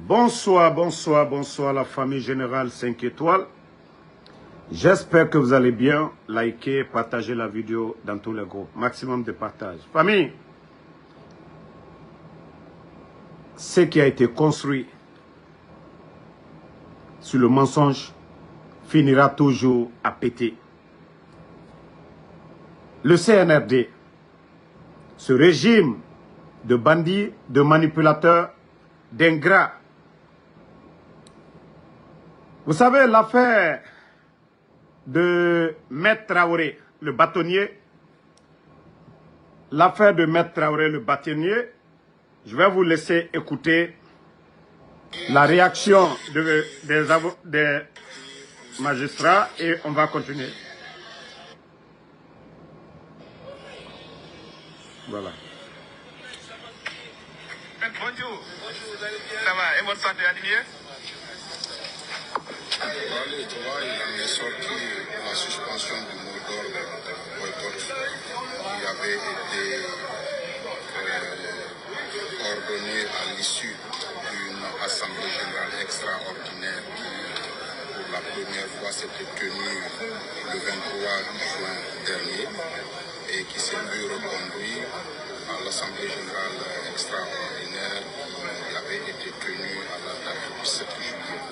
Bonsoir, bonsoir, bonsoir la famille générale 5 étoiles. J'espère que vous allez bien. Likez, partagez la vidéo dans tous les groupes. Maximum de partage. Famille, ce qui a été construit sur le mensonge finira toujours à péter. Le CNRD, ce régime de bandits, de manipulateurs, d'ingrats. Vous savez, l'affaire de Maître Traoré, le bâtonnier, l'affaire de Maître Traoré, le bâtonnier, je vais vous laisser écouter la réaction des magistrats et on va continuer. Voilà. Bonjour. Ça va? Et votre santé, Adilien? Tu vois, il en est sorti la suspension du mot d'ordre boycott qui avait été ordonnée à l'issue d'une assemblée générale extraordinaire qui, pour la première fois, s'était tenue le 23 juin dernier et qui s'est vu reconduit à l'assemblée générale extraordinaire qui avait été tenue à la date du 7 juillet.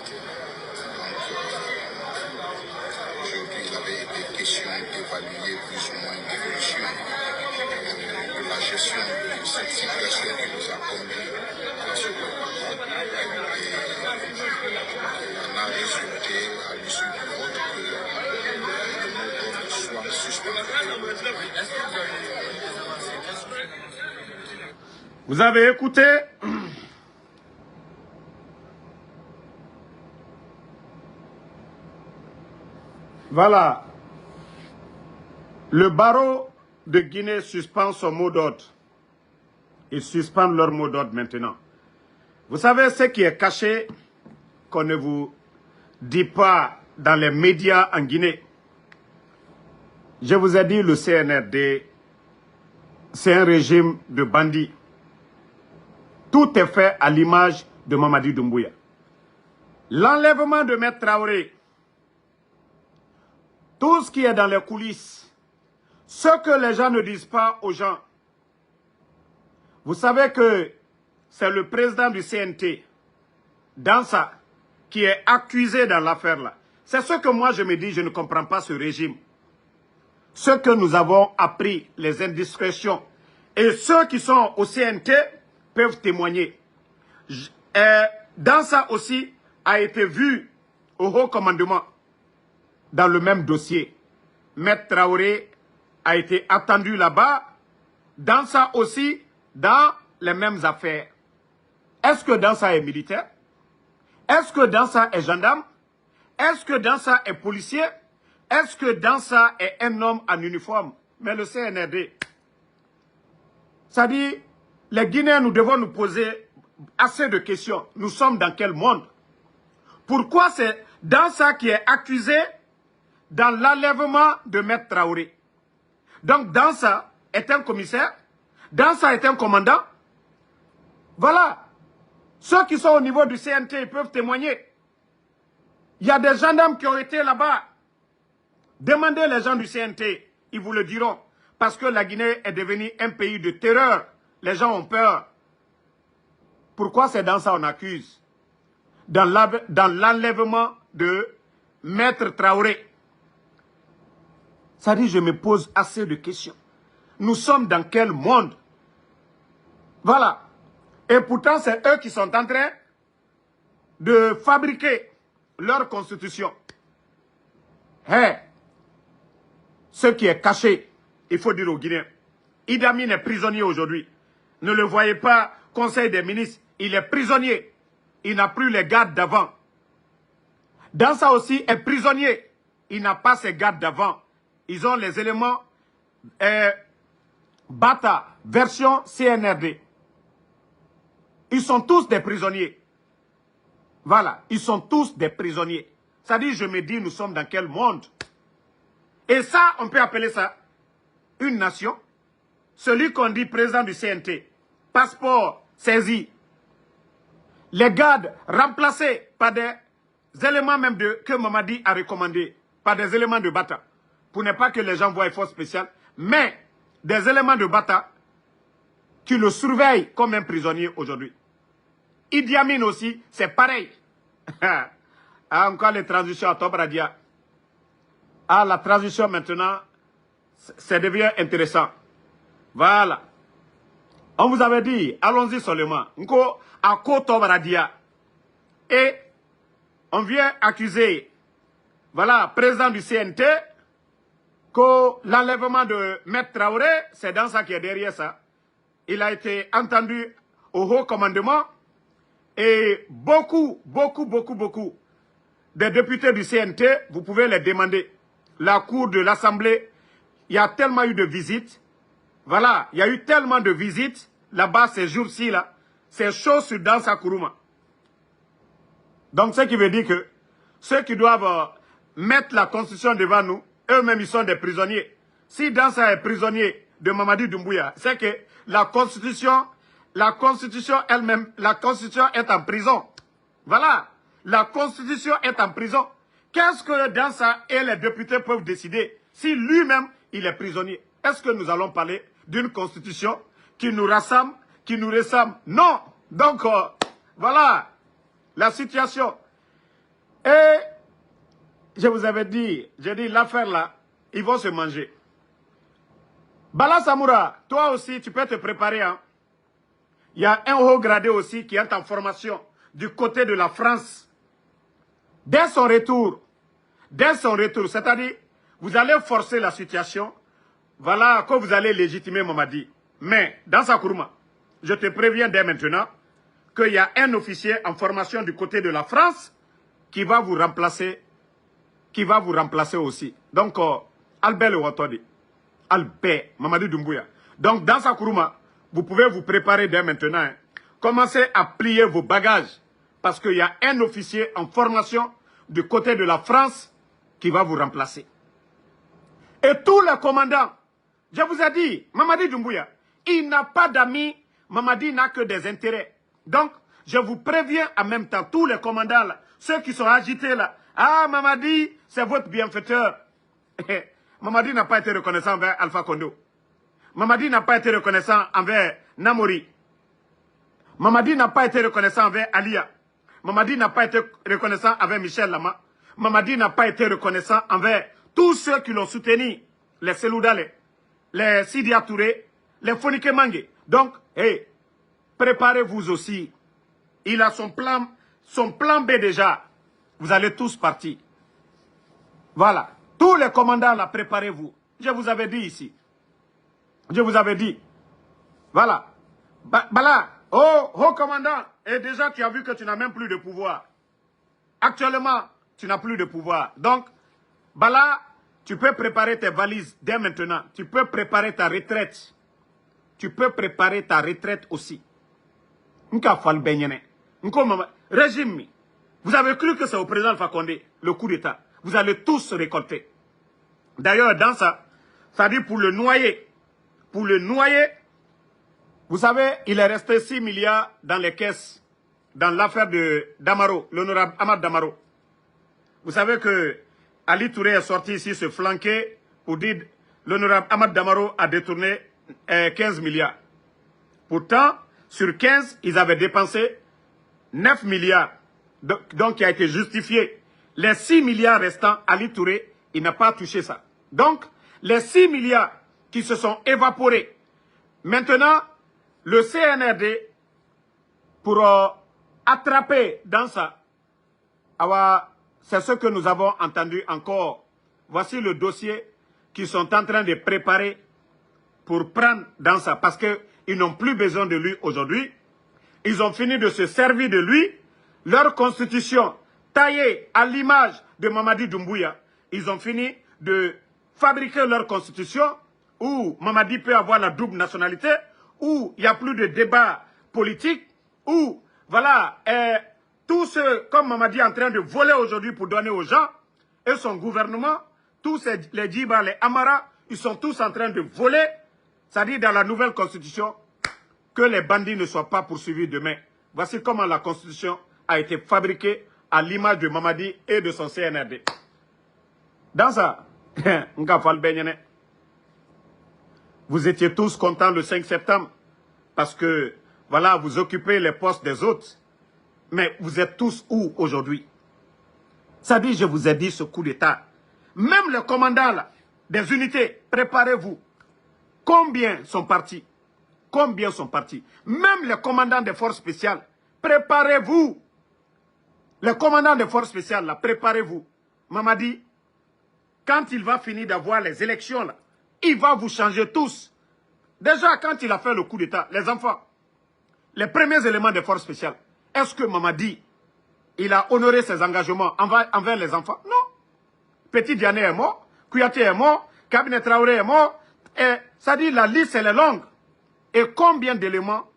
Aujourd'hui, il avait été question d'évaluer plus ou moins l'évolution de la gestion de cette situation qui nous a conduit à ce combat. Et on a résulté à l'issue du vote que le mot d'ordre soit suspendu. Vous avez écouté? Voilà. Le barreau de Guinée suspend son mot d'ordre. Ils suspendent leur mot d'ordre maintenant. Vous savez ce qui est caché, qu'on ne vous dit pas dans les médias en Guinée. Je vous ai dit, le CNRD, c'est un régime de bandits. Tout est fait à l'image de Mamadi Doumbouya. L'enlèvement de Maître Traoré, tout ce qui est dans les coulisses, ce que les gens ne disent pas aux gens. Vous savez que c'est le président du CNT, Dansa, qui est accusé dans l'affaire là. C'est ce que moi je me dis, je ne comprends pas ce régime. Ce que nous avons appris, les indiscrétions, et ceux qui sont au CNT peuvent témoigner. Dansa aussi a été vu au haut commandement dans le même dossier. Maître Traoré a été attendu là-bas, Dansa aussi dans les mêmes affaires. Est-ce que Dansa est militaire? Est-ce que Dansa est gendarme? Est-ce que Dansa est policier? Est-ce que Dansa est un homme en uniforme? Mais le CNRD, ça dit, les Guinéens, nous devons nous poser assez de questions. Nous sommes dans quel monde? Pourquoi c'est Dansa qui est accusé dans l'enlèvement de Maître Traoré? Donc Dansa est un commissaire, Dansa est un commandant. Voilà. Ceux qui sont au niveau du CNT, ils peuvent témoigner. Il y a des gendarmes qui ont été là-bas. Demandez les gens du CNT, ils vous le diront. Parce que la Guinée est devenue un pays de terreur. Les gens ont peur. Pourquoi c'est Dansa on accuse? Dans l'enlèvement de Maître Traoré. Ça dit, je me pose assez de questions. Nous sommes dans quel monde? Voilà. Et pourtant, c'est eux qui sont en train de fabriquer leur constitution. Hey, ce qui est caché, il faut dire aux Guinéens. Idi Amin est prisonnier aujourd'hui. Ne le voyez pas, Conseil des ministres, il est prisonnier. Il n'a plus les gardes d'avant. Dansa aussi est prisonnier. Il n'a pas ses gardes d'avant. Ils ont les éléments Bata, version CNRD. Ils sont tous des prisonniers. Voilà, ils sont tous des prisonniers. Ça dit, je me dis, nous sommes dans quel monde? Et ça, on peut appeler ça une nation. Celui qu'on dit président du CNT, passeport saisi. les gardes remplacés par des éléments même que Mamadi a recommandés, par des éléments de Bata, pour ne pas que les gens voient force spéciale, mais des éléments de Bata qui le surveillent comme un prisonnier aujourd'hui. Idi Amin aussi, c'est pareil. Encore les transitions à Tobradia. Ah, la transition maintenant, ça devient intéressant. Voilà. On vous avait dit, allons-y seulement. Nko à Tobradia. Et on vient accuser, voilà, président du CNT, que l'enlèvement de Maître Traoré, c'est dans ça qui est derrière ça. Il a été entendu au haut commandement et beaucoup des députés du CNT, vous pouvez les demander. La cour de l'Assemblée, il y a tellement eu de visites. Voilà, il y a eu tellement de visites là-bas ces jours-ci, là. C'est chaud sur Dansa Kourouma. Donc, ce qui veut dire que ceux qui doivent mettre la constitution devant nous, eux-mêmes, ils sont des prisonniers. Si Dansa est prisonnier de Mamadi Doumbouya, c'est que la constitution elle-même, la constitution est en prison. Voilà, la constitution est en prison. Qu'est-ce que Dansa et les députés peuvent décider si lui-même, il est prisonnier? Est-ce que nous allons parler d'une constitution qui nous rassemble, qui nous ressemble? Non. Donc, voilà la situation. Et je vous avais dit, j'ai dit l'affaire là, ils vont se manger. Bala Samoura, toi aussi, tu peux te préparer. Hein? Il y a un haut gradé aussi qui est en formation du côté de la France. Dès son retour, c'est-à-dire, vous allez forcer la situation, voilà, que vous allez légitimer Mamadi. Mais, dans sa Kourouma, je te préviens dès maintenant qu'il y a un officier en formation du côté de la France qui va vous remplacer, aussi. Donc, Albert Le Watodi. Albert, Mamadi Doumbouya. Donc, dans sa Kourouma, vous pouvez vous préparer dès maintenant. Hein. Commencez à plier vos bagages. Parce qu'il y a un officier en formation du côté de la France qui va vous remplacer. Et tous les commandants, je vous ai dit, Mamadi Doumbouya, il n'a pas d'amis, Mamadi n'a que des intérêts. Donc, je vous préviens en même temps, tous les commandants, là, ceux qui sont agités là, ah, Mamadi, c'est votre bienfaiteur. Mamadi n'a pas été reconnaissant envers Alpha Kondo. Mamadi n'a pas été reconnaissant envers Namori. Mamadi n'a pas été reconnaissant envers Alia. Mamadi n'a pas été reconnaissant envers Michel Lama. Mamadi n'a pas été reconnaissant envers tous ceux qui l'ont soutenu. Les Seloudale, les Sidia Touré, les Fonike Mange. Donc, hey, préparez-vous aussi. Il a son plan B déjà. Vous allez tous partir. Voilà. Tous les commandants là, préparez-vous. Je vous avais dit ici. Je vous avais dit. Voilà. Bala, oh commandant, et déjà tu as vu que tu n'as même plus de pouvoir. Actuellement, tu n'as plus de pouvoir. Donc, Bala, tu peux préparer tes valises dès maintenant. Tu peux préparer ta retraite. Tu peux préparer ta retraite aussi. Régime, vous avez cru que c'est au président Alpha Condé, le coup d'État. Vous allez tous se récolter. D'ailleurs, dans ça, ça dit pour le noyer. Pour le noyer, vous savez, il est resté 6 milliards dans les caisses, dans l'affaire de Damaro, l'honorable Ahmad Damaro. Vous savez que Ali Touré est sorti ici se flanquer pour dire l'honorable Ahmad Damaro a détourné 15 milliards. Pourtant, sur 15, ils avaient dépensé 9 milliards. Donc, qui a été justifié. Les 6 milliards restants, Ali Touré, il n'a pas touché ça. Donc, les 6 milliards qui se sont évaporés. Maintenant, le CNRD, pour attraper dans ça, c'est ce que nous avons entendu encore. Voici le dossier qu'ils sont en train de préparer pour prendre dans ça. Parce qu'ils n'ont plus besoin de lui aujourd'hui. Ils ont fini de se servir de lui. Leur constitution taillée à l'image de Mamadi Doumbouya. Ils ont fini de fabriquer leur constitution où Mamadi peut avoir la double nationalité, où il n'y a plus de débat politique, où, voilà, tous ceux, comme Mamadi est en train de voler aujourd'hui pour donner aux gens, et son gouvernement, tous les Djiba, les Amara, ils sont tous en train de voler, c'est-à-dire dans la nouvelle constitution, que les bandits ne soient pas poursuivis demain. Voici comment la Constitution a été fabriquée à l'image de Mamadi et de son CNRD. Dans ça, vous étiez tous contents le 5 septembre parce que, voilà, vous occupez les postes des autres. Mais vous êtes tous où aujourd'hui? Ça dit, je vous ai dit ce coup d'État. Même les commandants là, des unités, préparez-vous. Combien sont partis? Combien sont partis? Même les commandants des forces spéciales, préparez-vous. Les commandants des forces spéciales là, préparez-vous. Mamadi, quand il va finir d'avoir les élections là, il va vous changer tous. Déjà, quand il a fait le coup d'État, les enfants, les premiers éléments des forces spéciales, est-ce que Mamadi, il a honoré ses engagements envers les enfants? Non. Petit Diané est mort, Kouyaté est mort, Cabinet Traoré est mort. Et ça dit, la liste, elle est longue. Et combien d'éléments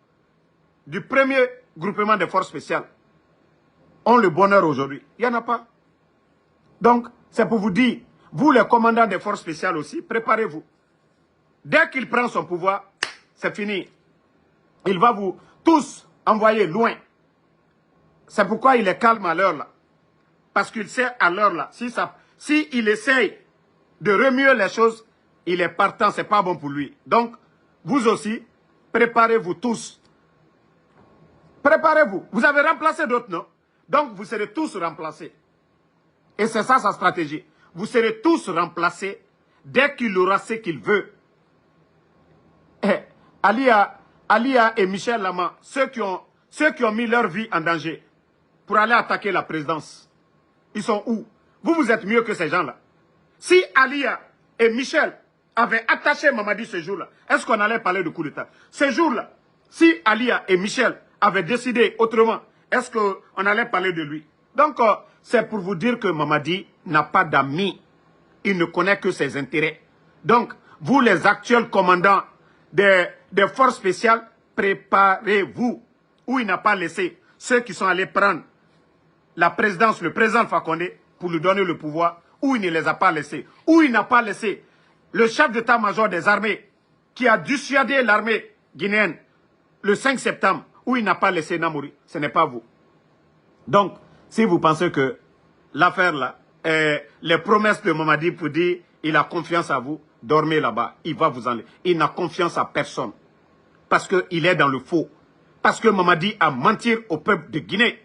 du premier groupement des forces spéciales ont le bonheur aujourd'hui? Il n'y en a pas. Donc, c'est pour vous dire, vous les commandants des forces spéciales aussi, préparez-vous. Dès qu'il prend son pouvoir, c'est fini. Il va vous tous envoyer loin. C'est pourquoi il est calme à l'heure là. Parce qu'il sait à l'heure là, si il essaye de remuer les choses, il est partant, c'est pas bon pour lui. Donc, vous aussi, préparez-vous tous. Préparez-vous. Vous avez remplacé d'autres, non? Donc, vous serez tous remplacés. Et c'est ça sa stratégie. Vous serez tous remplacés dès qu'il aura ce qu'il veut. Alia et Michel Lama, ceux qui ont mis leur vie en danger pour aller attaquer la présidence, ils sont où? Vous êtes mieux que ces gens-là. Si Alia et Michel avaient attaché Mamadi ce jour-là, est-ce qu'on allait parler de coup d'État? Ce jour-là, si Alia et Michel avaient décidé autrement, est-ce qu'on allait parler de lui? Donc, c'est pour vous dire que Mamadi n'a pas d'amis. Il ne connaît que ses intérêts. Donc, vous les actuels commandants des forces spéciales, préparez-vous. Où il n'a pas laissé ceux qui sont allés prendre la présidence, le président Fakonde, pour lui donner le pouvoir, où il ne les a pas laissés. Où il n'a pas laissé le chef d'état-major des armées, qui a dissuadé l'armée guinéenne le 5 septembre, où il n'a pas laissé Namouri. Ce n'est pas vous. Donc, si vous pensez que l'affaire là, les promesses de Mamadi pour dire il a confiance à vous, dormez là-bas, il va vous enlever. Il n'a confiance à personne. Parce qu'il est dans le faux. Parce que Mamadi a menti au peuple de Guinée.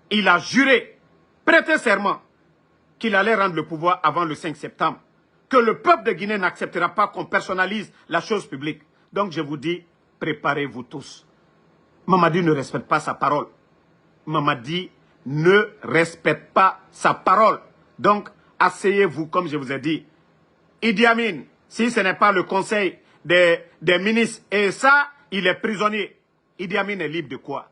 Il a juré, prêté serment, qu'il allait rendre le pouvoir avant le 5 septembre. Que le peuple de Guinée n'acceptera pas qu'on personnalise la chose publique. Donc je vous dis, préparez-vous tous. Mamadi ne respecte pas sa parole. Mamadi ne respecte pas sa parole. Donc, asseyez-vous, comme je vous ai dit. Idi Amin, si ce n'est pas le conseil des ministres, et ça, il est prisonnier. Idi Amin est libre de quoi?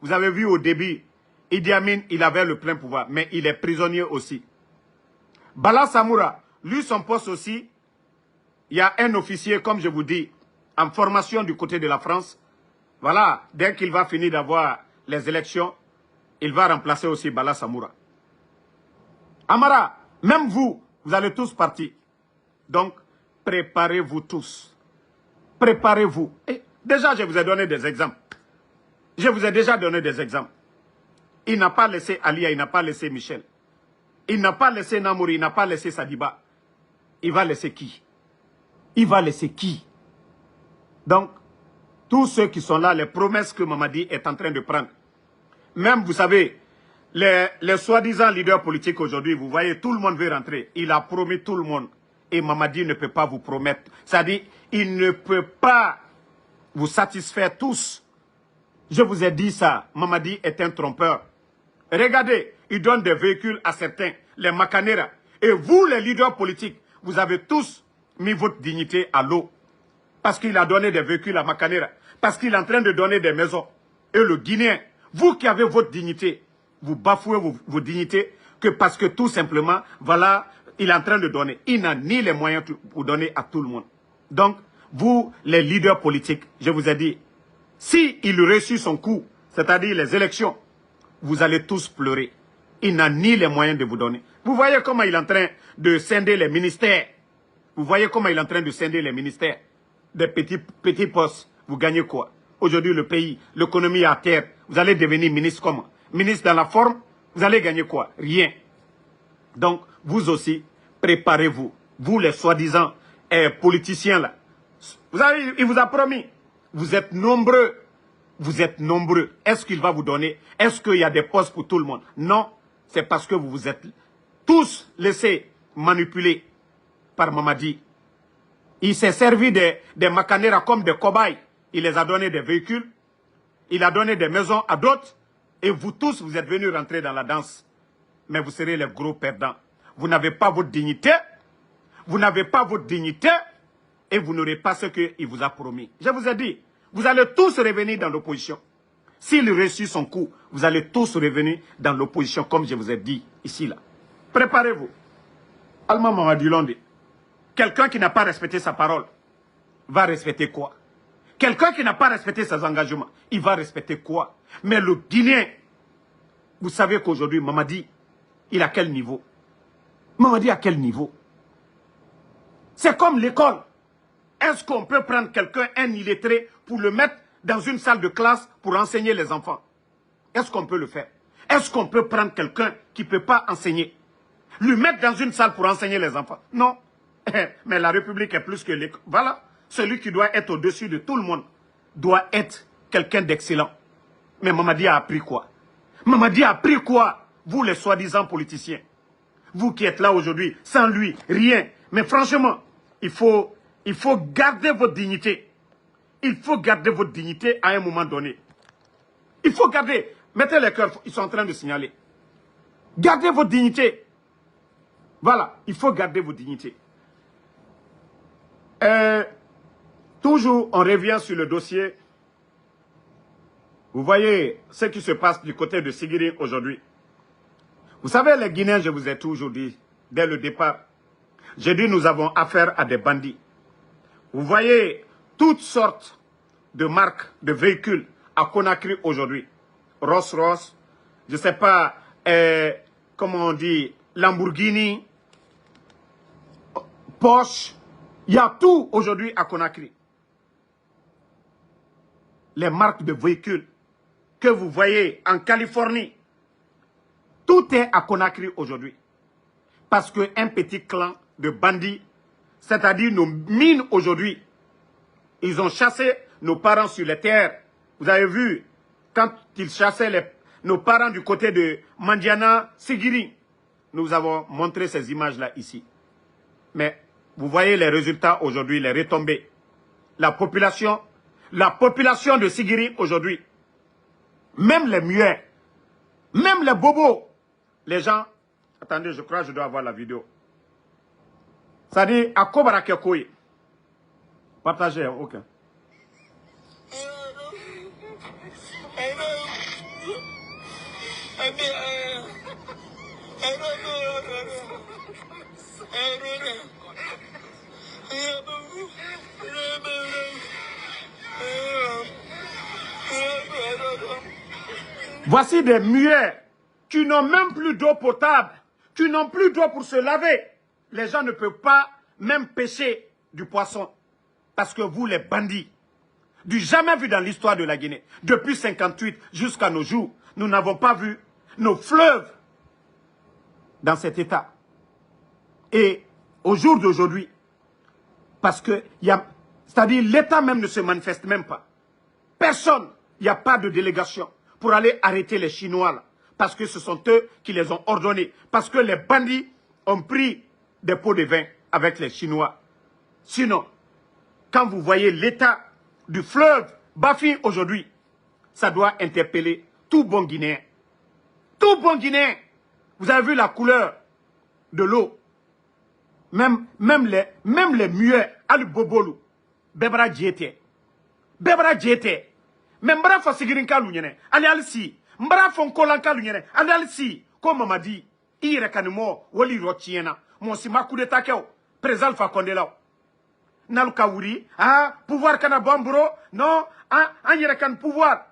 Vous avez vu au début, Idi Amin, il avait le plein pouvoir, mais il est prisonnier aussi. Bala Samoura, lui, son poste aussi, il y a un officier, comme je vous dis, en formation du côté de la France. Voilà, dès qu'il va finir d'avoir les élections, il va remplacer aussi Bala Samoura. Amara, même vous, vous allez tous partir. Donc, préparez-vous tous. Préparez-vous. Et déjà, je vous ai donné des exemples. Je vous ai déjà donné des exemples. Il n'a pas laissé Alia, il n'a pas laissé Michel. Il n'a pas laissé Namouri, il n'a pas laissé Sadiba. Il va laisser qui? Il va laisser qui? Donc, tous ceux qui sont là, les promesses que Mamadi est en train de prendre. Même, vous savez, les soi-disant leaders politiques aujourd'hui, vous voyez, tout le monde veut rentrer. Il a promis tout le monde. Et Mamadi ne peut pas vous promettre. C'est-à-dire, il ne peut pas vous satisfaire tous. Je vous ai dit ça. Mamadi est un trompeur. Regardez, il donne des véhicules à certains, les Macanera. Et vous, les leaders politiques, vous avez tous mis votre dignité à l'eau. Parce qu'il a donné des véhicules à Macanera. Parce qu'il est en train de donner des maisons. Et le Guinéen, vous qui avez votre dignité, vous bafouez vos dignités que parce que tout simplement, voilà, il est en train de donner. Il n'a ni les moyens pour donner à tout le monde. Donc, vous, les leaders politiques, je vous ai dit, si il réussit son coup, c'est-à-dire les élections, vous allez tous pleurer. Il n'a ni les moyens de vous donner. Vous voyez comment il est en train de scinder les ministères. Vous voyez comment il est en train de scinder les ministères. Des petits postes. Vous gagnez quoi? aujourd'hui le pays, l'économie est à terre. Vous allez devenir ministre comment? Ministre dans la forme, vous allez gagner quoi? Rien. Donc, vous aussi, préparez-vous. Vous, les soi-disant politiciens là. Il vous a promis. Vous êtes nombreux. Vous êtes nombreux. Est-ce qu'il va vous donner? Est-ce qu'il y a des postes pour tout le monde? Non. C'est parce que vous vous êtes tous laissés manipuler par Mamadi. Il s'est servi des Makanera comme des cobayes. Il les a donné des véhicules. Il a donné des maisons à d'autres. Et vous tous, vous êtes venus rentrer dans la danse. Mais vous serez les gros perdants. Vous n'avez pas votre dignité. Vous n'avez pas votre dignité. Et vous n'aurez pas ce qu'il vous a promis. Je vous ai dit, vous allez tous revenir dans l'opposition. S'il reçut son coup, vous allez tous revenir dans l'opposition, comme je vous ai dit ici, là. Préparez-vous. Alma Mamadi Londi. Quelqu'un qui n'a pas respecté sa parole va respecter quoi? Quelqu'un qui n'a pas respecté ses engagements, il va respecter quoi? Mais le Guinéen, vous savez qu'aujourd'hui, Mamadi, il a quel niveau? Mamadi à quel niveau? C'est comme l'école. Est-ce qu'on peut prendre quelqu'un, un illettré, pour le mettre dans une salle de classe pour enseigner les enfants? Est-ce qu'on peut le faire? Est-ce qu'on peut prendre quelqu'un qui ne peut pas enseigner, lui mettre dans une salle pour enseigner les enfants? Non. Mais la République est plus que l'école. Voilà. Celui qui doit être au-dessus de tout le monde doit être quelqu'un d'excellent. Mais Mamadi a appris quoi? Mamadi a appris quoi? Vous, les soi-disant politiciens. Vous qui êtes là aujourd'hui, sans lui, rien. Mais franchement, il faut garder votre dignité. Il faut garder votre dignité à un moment donné. Il faut garder. Mettez les cœurs, ils sont en train de signaler. Gardez votre dignité. Voilà, il faut garder votre dignité. Toujours, on revient sur le dossier. Vous voyez ce qui se passe du côté de Sigiri aujourd'hui. Vous savez, les Guinéens, je vous ai toujours dit, dès le départ, j'ai dit nous avons affaire à des bandits. Vous voyez toutes sortes de marques de véhicules à Conakry aujourd'hui. Rolls-Royce, je ne sais pas, comment on dit, Lamborghini, Porsche. Il y a tout aujourd'hui à Conakry. Les marques de véhicules que vous voyez en Californie, tout est à Conakry aujourd'hui. Parce qu'un petit clan de bandits, c'est-à-dire nos mines aujourd'hui, ils ont chassé nos parents sur les terres. Vous avez vu, quand ils chassaient nos parents du côté de Mandiana, Sigiri, nous avons montré ces images-là ici. Mais vous voyez les résultats aujourd'hui, les retombées. La population de Sigiri aujourd'hui, même les muets, même les bobos, les gens... Attendez, je crois que je dois avoir la vidéo. Ça dit, à Kobarakekoye. Partagez, ok. Voici des muets qui n'ont même plus d'eau potable, qui n'ont plus d'eau pour se laver. Les gens ne peuvent pas même pêcher du poisson. Parce que vous, les bandits, du jamais vu dans l'histoire de la Guinée, depuis 1958 jusqu'à nos jours, nous n'avons pas vu nos fleuves dans cet état. Et au jour d'aujourd'hui, parce que, c'est-à-dire l'État même ne se manifeste même pas. Personne, il n'y a pas de délégation pour aller arrêter les Chinois là. Parce que ce sont eux qui les ont ordonnés. Parce que les bandits ont pris des pots de vin avec les Chinois. Sinon, quand vous voyez l'état du fleuve Bafi aujourd'hui, ça doit interpeller tout bon Guinéen. Tout bon Guinéen. Vous avez vu la couleur de l'eau. Même les muets, Ali Bobolou, Bebra Djete. Bebra Djete. Même Mbra Fasigirinka Lunyene, Ali Alsi. Mbra Fonkolanka Lunyene, Ali Alsi. Comme Mamadi, Irekanimo, Woli Rotiena, Monsima Koudeta Keo, Président Fakondela. Nalkaouri, pouvoir Kanabambro, non, Irekan pouvoir.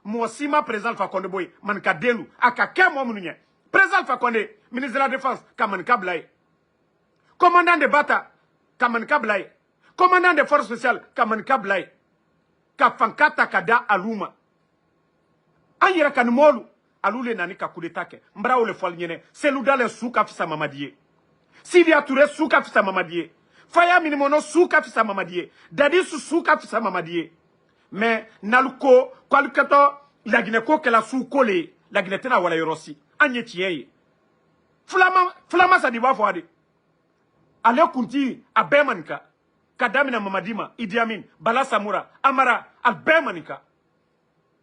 Monsima Président Fakondeboy, Mankadelu, Akake Momunye. Président Fakonde, ministre de la Défense, Kaman Kablaï. Commandant de Bata, Kaman Kablaï. Commandant des forces spéciales, Kaman Kablaï. ka fankata kada aluma anyira kan molu alule nani ka kudeta ke mbra ole fol nyene seludale suka fisa mamadie Sidia Touré suka fisa mamadie Faya minimono suka fisa mamadie Dadi suka fisa mamadie mais naluko kwalukato lagine ko kala sukole lagine tena wala yorosi anye tieye flama sa diba fwade ale kunti abemanka kadamina mamadima Idi Amin Bala Samura Amara albemanka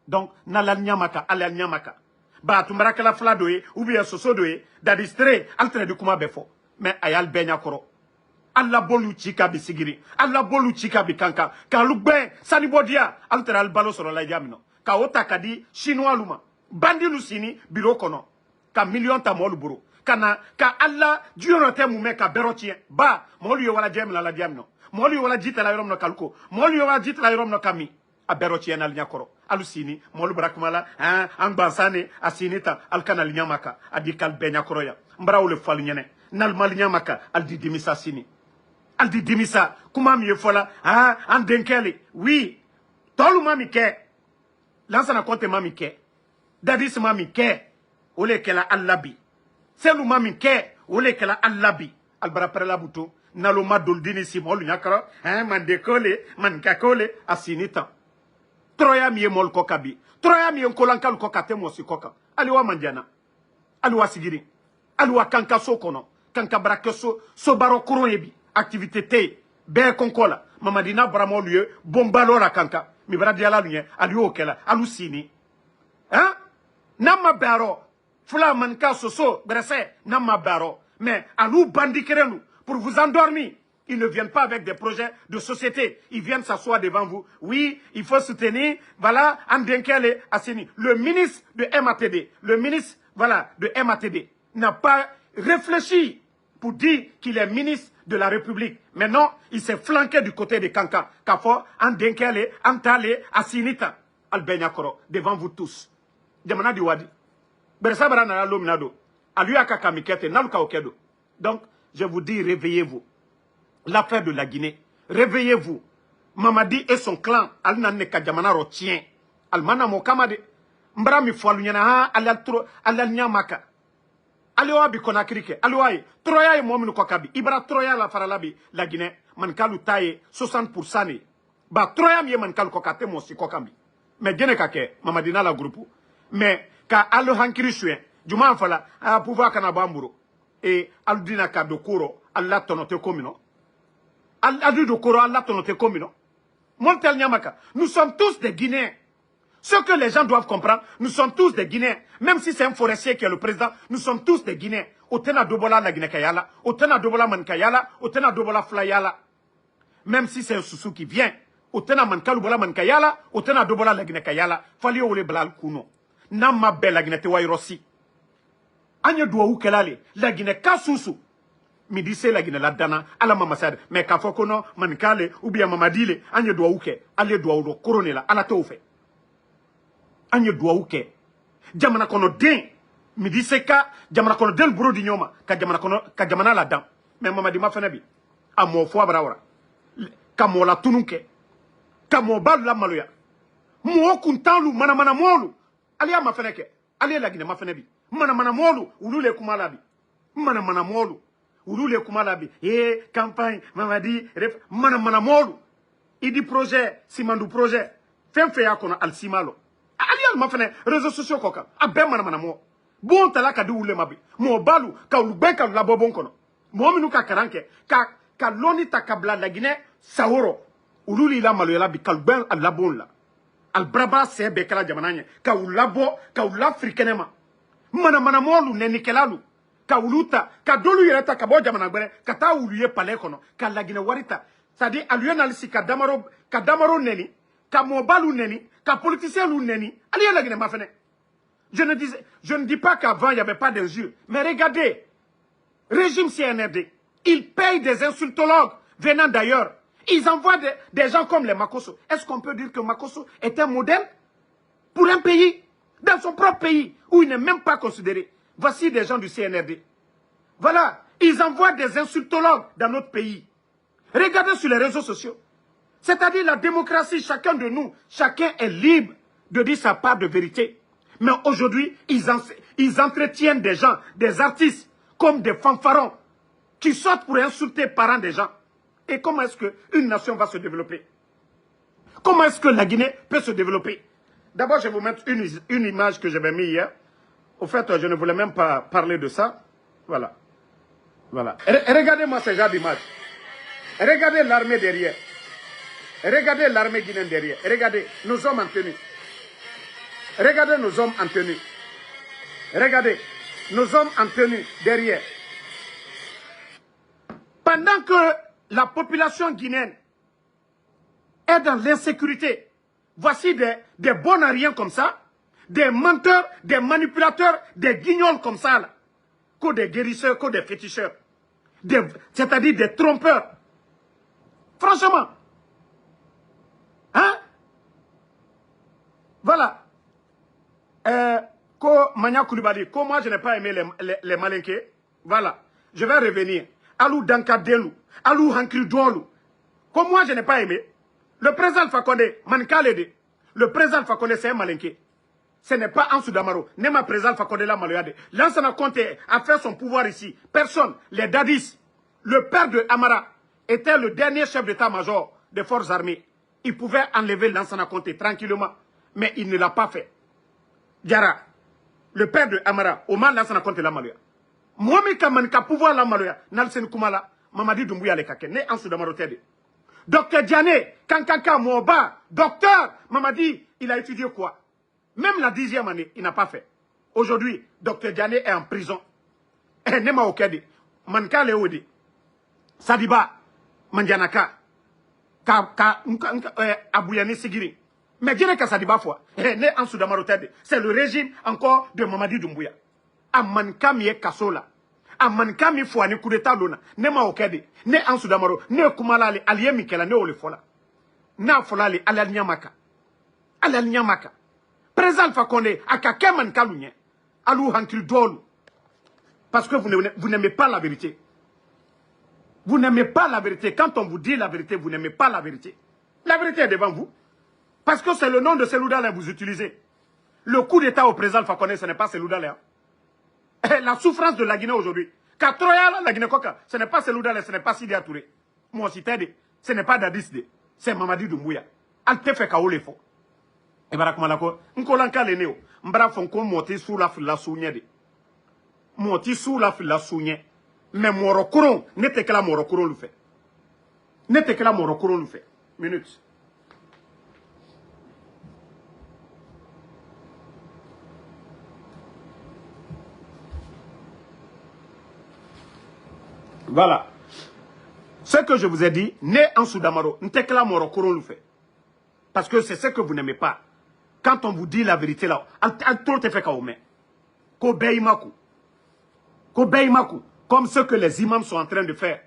donc nala nyamaka ala nyamaka ba tumbara kala fladoye ou bien sosodoye da distre altre de kuma befo mais ayal benya koro alla bolu chika bisigiri alla bolu chika bikanka ka lugbe sani bodia altre al balo soro la jamino ka ota kadi chinois luma bandi lusini biro kono ka million ta molu buru kana ka alla dioro temu me ka berotien ba molu yo wala jamila la jamino molu yo wala jita la yorom no kalko molu yo wala jita la yorom no kami a berotien al nyakoro alusini molu brakmala angbansane asinita alkanal nyamaka adikal benya koroya mbrawle fal nyene nal mal nyamaka aldi dimisa sini aldi dimisa kuma mi fola an denkele oui tolu mami ke lansana konte mami ke dadis mami ke ole kala allabi selu mami ke ole kala allabi albara prela buto nalo madol dini si molu nyakaro man dekole man kakole asinita Troya miye mol koka bi. Troya miye nkolankal koka temo si koka. Aliwa mandiana. Aliwa sigiri. Aliwa kanka so kono. Kanka brake so baro kuro ebi. Activité te. Be konkola. Mamadina bramo lieu. Bombalo la kanka. Mi bradi ala lunye. Aliwa okela. Alusini. Hein? Nama baro. Fula manka so brese. Nama baro. Mais alou bandikerenu. Pour vous endormir. Ils ne viennent pas avec des projets de société. Ils viennent s'asseoir devant vous. Oui, il faut soutenir. Voilà, Andenkele Asseni. Le ministre de MATD, le ministre, voilà, de MATD, n'a pas réfléchi pour dire qu'il est ministre de la République. Maintenant, il s'est flanqué du côté de Kanka. Kafo, Andenkele, Antale, Asinita, Albenyakoro, devant vous tous. Demana Diwadi. Beresabara na lominado. Aluyaka kamikete, naluka okedo. Donc, je vous dis, réveillez-vous. L'affaire de la Guinée. Réveillez-vous. Mamadi et son clan, Al-Nane Kadjamana retient. Al-Mana Mokamade. Mbrami Foualunyana, Al-Nyamaka. Alewa bi konakrike. Alewa Troya et Mominu Kokabi. Ibra Troya la Faralabi, la Guinée. Mankalu taye 60%. Ba Troya miye mankalu kokate mosi kokambi. Mais Guinée kake, Mamadina la groupe. Mais, ka Alo Hankiri Chuen, Juma Fala, a pouvoir Kanabamburo. Et Aldina Kadokuro, Allah tonote komino. Nous sommes tous des Guinéens. Ce que les gens doivent comprendre, nous sommes tous des Guinéens. Même si c'est un forestier qui est le président, nous sommes tous des Guinéens. Otena Dobola la Guinée Kayala, Otena Dobola Mankayala, Otena Dobola Flayala. Même si c'est un Soussou qui vient, Otena Mankalubola Mankayala, Otena Dobola la Guinée Kayala, Fali Ole Blal Kuno. Nama Bel la Guinée Tewairossi. Anya Douaou Kelale, la Guinée Kassousou. Midi c'est la Guinée la dana ala mamasade mais ka fokono mankale ou bien mamadile anye doa uke ale doa udo korone la ala to fe anye doa uke jamana kono den midi c'est ka jamana kono del bro di nyoma ka jamana la dan mais mamadi ma fana bi amo fo abrawara ka mo la tununke ka mo bal la maloya mo kuntalu mana molu ali ma fana ke ali la Guinée ma fana bi mana molu ulule kumala bi mana molu Ouloule Kumalabi, campagne, Mamadi, Mana Molu. Il dit projet, Simandou projet. Fait à qu'on a al Simalo. Ali al mafene, réseaux sociaux koka. Abe Mana Mo. Bon talaka di oule mabi. Mo balu, ka ulubeka la bobon kono. Mo minu ka karanke. Ka loni takabla la Guinée, Saoro. Oulouli la malo la bi kalben al labon la. Al braba se bekala jamananye. Ka ulabo, ka ulafrikenema. Mana Molu ne nikelalu. Ka uluta, ka dolu yereta ka bo jamana gbere, ka ta uluye palais kono, ka la Guinée warita. C'est-à-dire, aluye nalisi ka damaro neni, ka mobalu neni, ka politicien lu neni, aluye la Guinée ma fene. Je ne dis pas qu'avant il n'y avait pas d'injures, mais regardez, régime CNRD, ils payent des insultologues venant d'ailleurs. Ils envoient des gens comme les Makosso. Est-ce qu'on peut dire que Makosso est un modèle pour un pays, dans son propre pays, où il n'est même pas considéré? Voici des gens du CNRD. Voilà, ils envoient des insultologues dans notre pays. Regardez sur les réseaux sociaux. C'est-à-dire la démocratie, chacun de nous, chacun est libre de dire sa part de vérité. Mais aujourd'hui, ils entretiennent des gens, des artistes, comme des fanfarons, qui sortent pour insulter les parents des gens. Et comment est-ce qu'une nation va se développer? Comment est-ce que la Guinée peut se développer? D'abord, je vais vous mettre une image que j'avais mise hier. Au fait, je ne voulais même pas parler de ça. Voilà. Voilà. Regardez-moi ce genre d'image. Regardez l'armée derrière. Regardez l'armée guinéenne derrière. Regardez nos hommes en tenue. Regardez nos hommes en tenue. Regardez nos hommes en tenue derrière. Pendant que la population guinéenne est dans l'insécurité, voici des bons à rien comme ça, des menteurs, des manipulateurs, des guignols comme ça, là, que des guérisseurs, que des féticheurs, c'est-à-dire des trompeurs. Franchement. Hein? Voilà. Mania Koulibaly, comme moi je n'ai pas aimé les Malinké, voilà. Je vais revenir. Alou Dankadelu, Alou Hankri Doualou. Comme moi je n'ai pas aimé, le président Fakonde, Mankalede, le président Fakonde c'est un Malinké. Ce n'est pas Ansou Damaro, n'est ma président Fakonde la Maloyade. Lansana Conte a fait son pouvoir ici. Personne, les Dadis, le père de Amara, était le dernier chef d'état-major des forces armées. Il pouvait enlever Lansana Conte tranquillement, mais il ne l'a pas fait. Diara, le père de Amara, Omar Lansana Conte la Maloya. Moi-même, quand je pouvoir la Maloya, Nalsen Koumala, Mamadi Doumbouya le Kake, né Ansou Damaro Tede. Docteur Diané, Kankaka Moba, docteur, Mamadi, il a étudié quoi? Même la 10e année, il n'a pas fait. Aujourd'hui, Docteur Diané est en prison. Et Nema Okede, Manka Leodi, Sadiba, Mandianaka, Abouyani Sigiri. Mais Diané Sadiba foi, né en Soudamarotede, c'est le régime encore de Mamadi Doumbouya. A Manka Mie Kasola, a Manka Mi Fouani coup d'état Lona, Nema Okede, né en Soudamaro, né Koumalali, Alié Mikela, né Olefola. Na Folali, Ala Nyamaka. Ala Nyamaka. Président Fakonde, Akake Manka Lounye, Alou Hankil Doualou. Parce que vous n'aimez pas la vérité. Vous n'aimez pas la vérité. Quand on vous dit la vérité, vous n'aimez pas la vérité. La vérité est devant vous. Parce que c'est le nom de Seloudalé que vous utilisez. Le coup d'état au président Fakonde, ce n'est pas Seloudalé. La souffrance de la Guinée aujourd'hui. Katroya, la Guinée Koka, ce n'est pas Seloudalé, ce n'est pas Sidi Touré. Moi aussi, ce n'est pas Dadis, c'est Mamadi Doumbouya. Alte fait kaole fo. Et barakumalako, nkolanka leneo, mbra fonko moti sous la fila sounye de. Moti sous la fila sounye. Mais morokoron, n'était que la morokoron le fait. N'était que la morokoron le fait. Minute. Voilà. Ce que je vous ai dit, né en Soudamaro, n'était que la morokoron le fait. Parce que c'est ce que vous n'aimez pas. Quand on vous dit la vérité là, tout est fait kaomé. Kobeimaku. Kobeimaku. Comme ce que les imams sont en train de faire.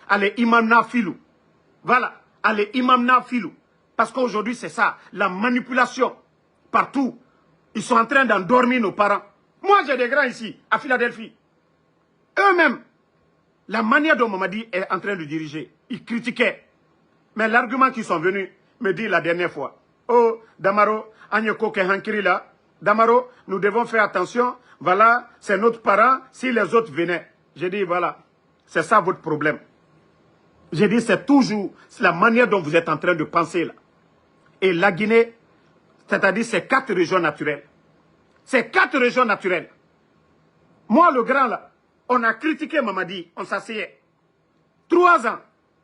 Allez, imam na filou. Voilà. Allez, imam na filou. Parce qu'aujourd'hui, c'est ça. La manipulation. Partout. Ils sont en train d'endormir nos parents. Moi, j'ai des grands ici, à Philadelphie. Eux-mêmes, la manière dont Mamadi est en train de diriger, ils critiquaient. Mais l'argument qu'ils sont venus me dire la dernière fois, oh, Damaro, Agneko Kehankiri là, Damaro, nous devons faire attention, voilà, c'est notre parent, si les autres venaient. J'ai dit, voilà, c'est ça votre problème. J'ai dit, c'est toujours la manière dont vous êtes en train de penser là. Et la Guinée, c'est-à-dire ces 4 régions naturelles. Ces 4 régions naturelles. Moi, le grand là, on a critiqué Mamadi, on s'asseyait. 3 ans,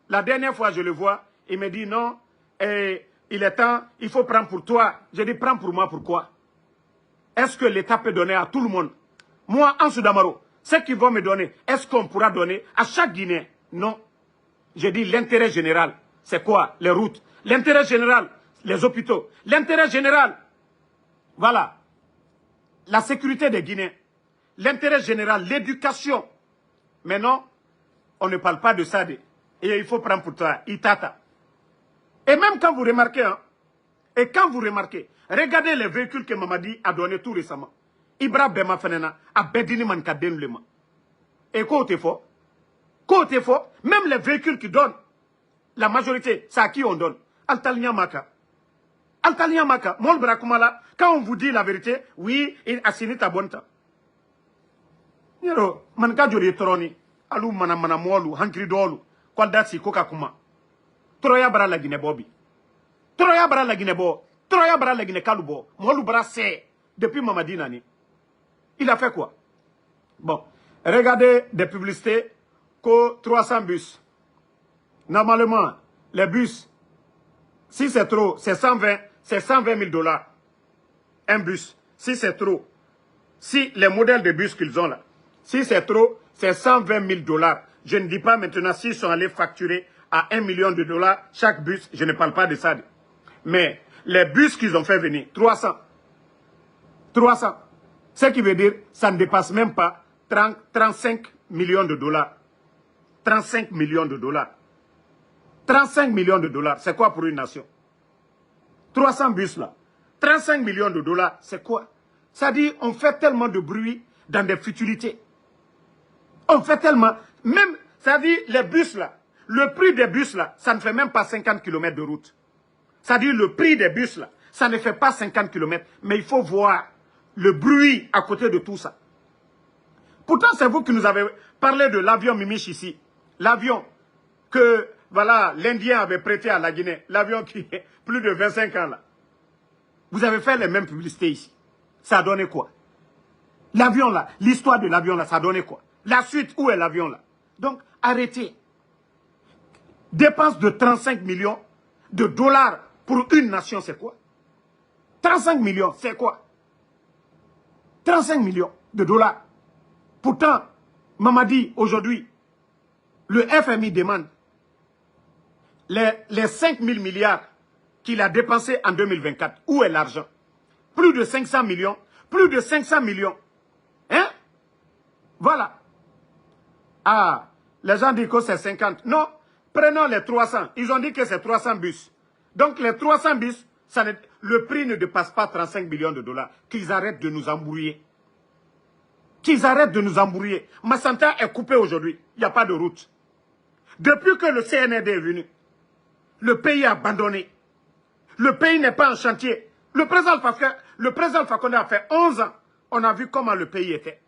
la dernière fois je le vois, il me dit non, il est temps, il faut prendre pour toi. J'ai dit, prends pour moi, pourquoi? Est-ce que l'État peut donner à tout le monde? Moi, en Soudamaro, ce qu'ils vont me donner, est-ce qu'on pourra donner à chaque Guinéen? Non. J'ai dit, l'intérêt général, c'est quoi? Les routes. L'intérêt général, les hôpitaux. L'intérêt général, voilà, la sécurité des Guinéens. L'intérêt général, l'éducation. Mais non, on ne parle pas de ça. Et il faut prendre pour toi, Itata. Et même quand vous remarquez, hein, regardez les véhicules que Mamadi a donnés tout récemment. Ibra Bema Fenena a Bedini Mankaden Lema. Et côté fort, même les véhicules qu'il donne, La majorité, c'est à qui on donne? Altalian Maka. Altalian Maka. Mol Brakumala, quand on vous dit la vérité, oui, il a signé ta bonne temps. Yero, manka jori troni. Alu mana molu, hankri dolu. Kwaldasi koka kuma. Troya bara la Guinée Bobi. Troya bara la Guinée Bo. Troya bara la Guinée Kalubo. Molu bara c'est depuis Mamadi Nani. Il a fait quoi? Bon, regardez des publicités que 300 bus. Normalement, les bus, si c'est trop, c'est 120 000 dollars. Un bus. Si c'est trop, si les modèles de bus qu'ils ont là, si c'est trop, c'est 120 000 dollars. Je ne dis pas maintenant s'ils sont allés facturer à 1 million de dollars chaque bus. Je ne parle pas de ça. Mais les bus qu'ils ont fait venir, 300. 300. Ce qui veut dire, ça ne dépasse même pas 35 millions de dollars. 35 millions de dollars. 35 millions de dollars, c'est quoi pour une nation? 300 bus là. 35 millions de dollars, c'est quoi? Ça dit, on fait tellement de bruit dans des futilités. On fait tellement, même, ça dit, les bus là, le prix des bus là, ça ne fait même pas 50 km de route. Ça dit, le prix des bus là, ça ne fait pas 50 km, mais il faut voir le bruit à côté de tout ça. Pourtant, c'est vous qui nous avez parlé de l'avion Mimich ici. L'avion que, voilà, l'Indien avait prêté à la Guinée. L'avion qui est plus de 25 ans là. Vous avez fait les mêmes publicités ici. Ça a donné quoi? L'avion là, l'histoire de l'avion là, ça a donné quoi? La suite, où est l'avion là? Donc, arrêtez. Dépense de 35 millions de dollars pour une nation, c'est quoi? 35 millions, c'est quoi? 35 millions de dollars. Pourtant, Mamadi, aujourd'hui, le FMI demande les 5 000 milliards qu'il a dépensés en 2024. Où est l'argent? Plus de 500 millions. Plus de 500 millions. Hein? Voilà. Ah, les gens disent que c'est 50. Non, prenons les 300. Ils ont dit que c'est 300 bus. Donc les 300 bus, le prix ne dépasse pas 35 millions de dollars. Qu'ils arrêtent de nous embrouiller. Qu'ils arrêtent de nous embrouiller. Massanta est coupé aujourd'hui. Il n'y a pas de route. Depuis que le CNRD est venu, le pays est abandonné. Le pays n'est pas en chantier. Le président Alpha Condé a fait 11 ans. On a vu comment le pays était.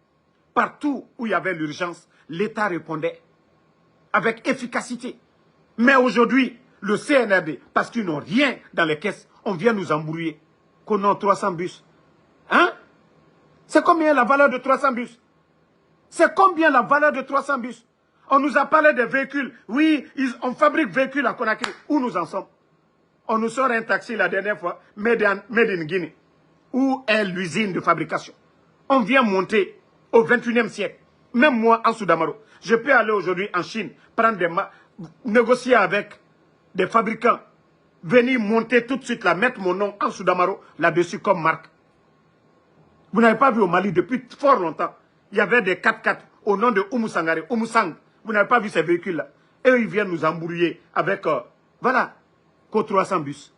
Partout où il y avait l'urgence, l'État répondait avec efficacité. Mais aujourd'hui, le CNRD, parce qu'ils n'ont rien dans les caisses, on vient nous embrouiller. Qu'on a 300 bus. Hein? C'est combien la valeur de 300 bus? C'est combien la valeur de 300 bus? On nous a parlé des véhicules. Oui, on fabrique véhicules à Conakry. Où nous en sommes? On nous sort un taxi la dernière fois, made in Guinée. Où est l'usine de fabrication? On vient monter au 21e siècle. Même moi, en Soudamaro, je peux aller aujourd'hui en Chine, négocier avec des fabricants, venir monter tout de suite là, mettre mon nom en Soudamaro là-dessus comme marque. Vous n'avez pas vu au Mali depuis fort longtemps. Il y avait des 4x4 au nom de Oumou Sangare, Oumou Sang. Vous n'avez pas vu ces véhicules-là. Et eux, ils viennent nous embrouiller avec, voilà, 300 bus.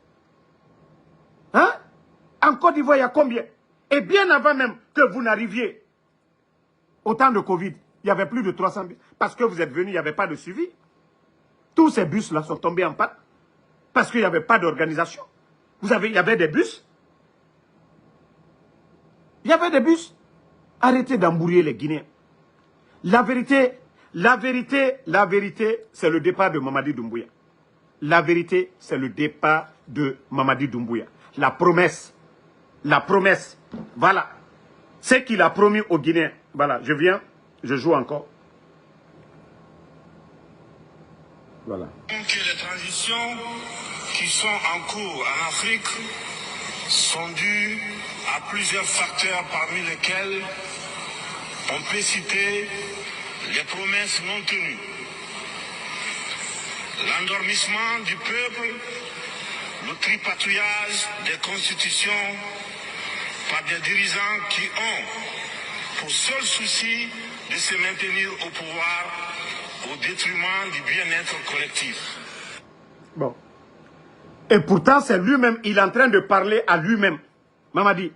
Hein? En Côte d'Ivoire, il y a combien? Et bien avant même que vous n'arriviez, au temps de Covid, il y avait plus de 300 bus. Parce que vous êtes venus, il n'y avait pas de suivi. Tous ces bus-là sont tombés en panne. Parce qu'il n'y avait pas d'organisation. Il y avait des bus. Il y avait des bus. Arrêtez d'embrouiller les Guinéens. La vérité, c'est le départ de Mamadi Doumbouya. La vérité, c'est le départ de Mamadi Doumbouya. La promesse, voilà. C'est qu'il a promis aux Guinéens. Voilà, je viens, je joue encore. Voilà. Que les transitions qui sont en cours en Afrique sont dues à plusieurs facteurs parmi lesquels on peut citer les promesses non tenues, l'endormissement du peuple, le tripatouillage des constitutions par des dirigeants qui ont pour seul souci de se maintenir au pouvoir au détriment du bien-être collectif. Bon. Et pourtant, c'est lui-même, il est en train de parler à lui-même. Mamadi,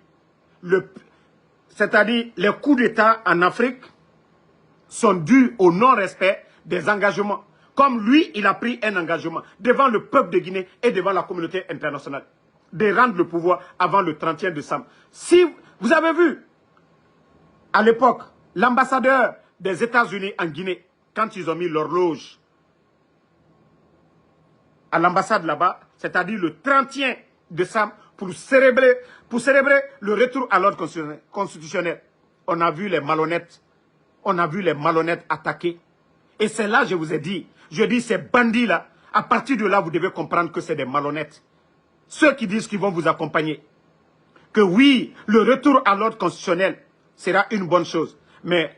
c'est-à-dire les coups d'État en Afrique sont dus au non-respect des engagements. comme lui, il a pris un engagement devant le peuple de Guinée et devant la communauté internationale, de rendre le pouvoir avant le 31 décembre. Si vous avez vu, à l'époque, l'ambassadeur des États-Unis en Guinée, quand ils ont mis l'horloge à l'ambassade là-bas, c'est-à-dire le 31 décembre, pour célébrer le retour à l'ordre constitutionnel, on a vu les malhonnêtes, attaquer. Et c'est là, je vous ai dit, ces bandits-là, à partir de là, vous devez comprendre que c'est des malhonnêtes. Ceux qui disent qu'ils vont vous accompagner, que oui, le retour à l'ordre constitutionnel sera une bonne chose. Mais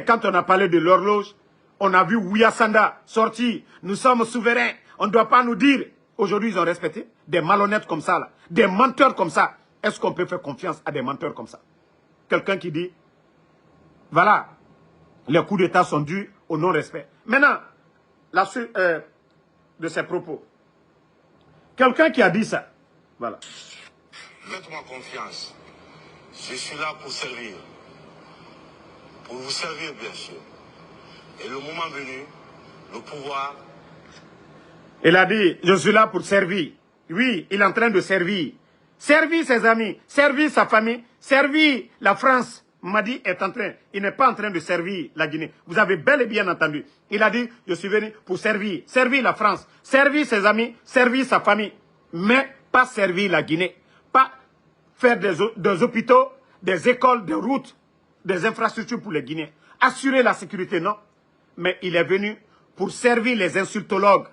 quand on a parlé de l'horloge, on a vu Ouyassanda sortir, nous sommes souverains, on ne doit pas nous dire. Aujourd'hui, ils ont respecté des malhonnêtes comme ça, là, des menteurs comme ça. Est-ce qu'on peut faire confiance à des menteurs comme ça? Quelqu'un qui dit, voilà, les coups d'État sont dus au non-respect. Maintenant, la suite de ses propos. Quelqu'un qui a dit ça, voilà. Faites-moi confiance. Je suis là pour servir. Pour vous servir, bien sûr. Et le moment venu, le pouvoir... Il a dit, je suis là pour servir. Oui, il est en train de servir. Servir ses amis, servir sa famille, servir la France. Madi est en train, il n'est pas en train de servir la Guinée. Vous avez bel et bien entendu. Il a dit, je suis venu pour servir. Servir la France, servir ses amis, servir sa famille. Mais pas servir la Guinée. Pas faire des hôpitaux, des écoles, des routes, des infrastructures pour les Guinéens. Assurer la sécurité, non. Mais il est venu pour servir les insultologues.